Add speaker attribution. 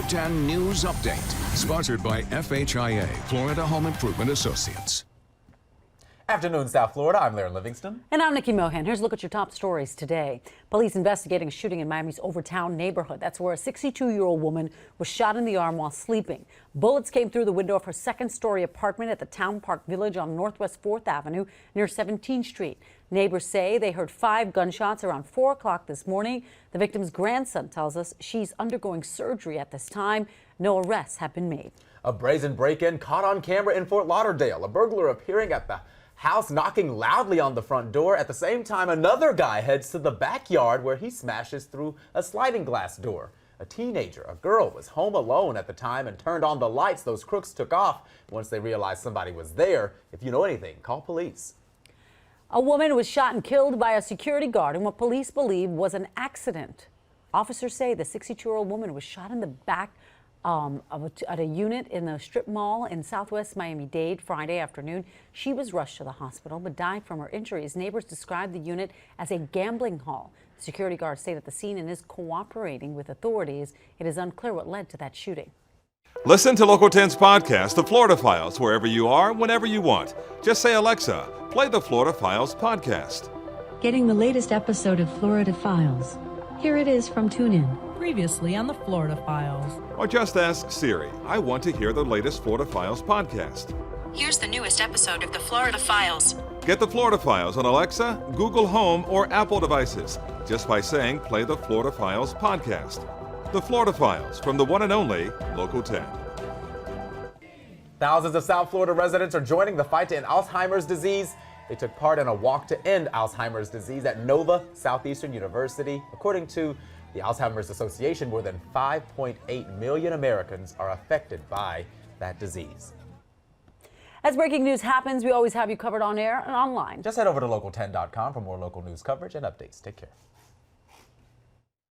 Speaker 1: Local 10 News Update, sponsored by FHIA, Florida Home Improvement Associates.
Speaker 2: Afternoon, South Florida. I'm Larry Livingston.
Speaker 3: And I'm Nikki Mohan. Here's a look at your top stories today. Police investigating a shooting in Miami's Overtown neighborhood. That's where a 62-year-old woman was shot in the arm while sleeping. Bullets came through the window of her second-story apartment at the Town Park Village on Northwest 4th Avenue near 17th Street. Neighbors say they heard 5 gunshots around 4 o'clock this morning. The victim's grandson tells us she's undergoing surgery at this time. No arrests have been made.
Speaker 2: A brazen break-in caught on camera in Fort Lauderdale. A burglar appearing at the house, knocking loudly on the front door. At the same time, another guy heads to the backyard where he smashes through a sliding glass door. A teenager, a girl, was home alone at the time and turned on the lights. Those crooks took off once they realized somebody was there. If you know anything, call police.
Speaker 3: A woman was shot and killed by a security guard in what police believe was an accident. Officers say the 62-year-old woman was shot in the back at a unit in the strip mall in southwest Miami-Dade Friday afternoon. She was rushed to the hospital but died from her injuries. Neighbors described the unit as a gambling hall. Security guards stayed at the scene and is cooperating with authorities. It is unclear what led to that shooting.
Speaker 4: Listen to Local 10's podcast, The Florida Files, wherever you are, whenever you want. Just say, Alexa, play the Florida Files podcast.
Speaker 5: Getting the latest episode of Florida Files. Here it is from TuneIn.
Speaker 6: Previously on the Florida Files.
Speaker 4: Or just ask Siri, I want to hear the latest Florida Files podcast.
Speaker 7: Here's the newest episode of the Florida Files.
Speaker 4: Get the Florida Files on Alexa, Google Home, or Apple devices just by saying play the Florida Files podcast. The Florida Files from the one and only Local 10.
Speaker 2: Thousands of South Florida residents are joining the fight to end Alzheimer's disease. They took part in a walk to end Alzheimer's disease at Nova Southeastern University. According to the Alzheimer's Association, more than 5.8 million Americans are affected by that disease.
Speaker 3: As breaking news happens, we always have you covered on air and online.
Speaker 2: Just head over to local10.com for more local news coverage and updates. Take care.